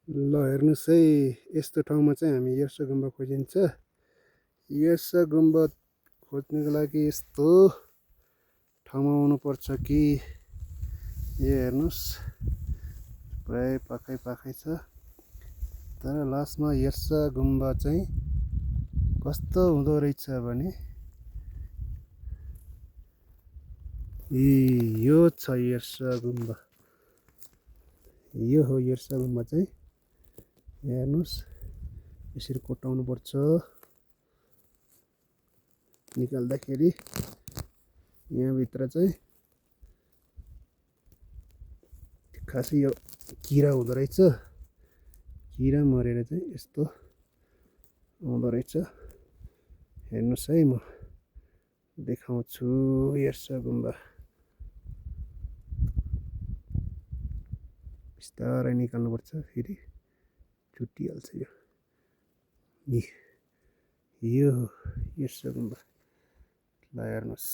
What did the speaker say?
ल हेर्नुहोस् है, यस्तो ठाउँमा चाहिँ हामी यर्सा गुम्बा खोजिन्छ। यर्सा गुम्बा खोज्नको लागि यस्तो ठाउँमा आउनुपर्छ कि यो हेर्नुहोस् प्राय पाखै पाखै छ। तर लास्टमा यर्सा गुम्बा चाहिँ कस्तो हुँदो रहेछ भने यो छ यर्सा गुम्बा। यो हो यर्सा गुम्बा चाहिँ। हेर्नुहोस् यसरी कोट्याउनु पर्छ, निकाल्दाखेरि यहाँभित्र चाहिँ खासै यो किरा हुँदो रहेछ। किरा मरेर चाहिँ यस्तो आउँदो रहेछ। हेर्नुहोस् है, म देखाउँछु यर्सा गुम्बा। बिस्तारै निकाल्नुपर्छ, फेरि छुट्टिहाल्छ यो। यो हो यर्सा गुम्बा। ल हेर्नुहोस्।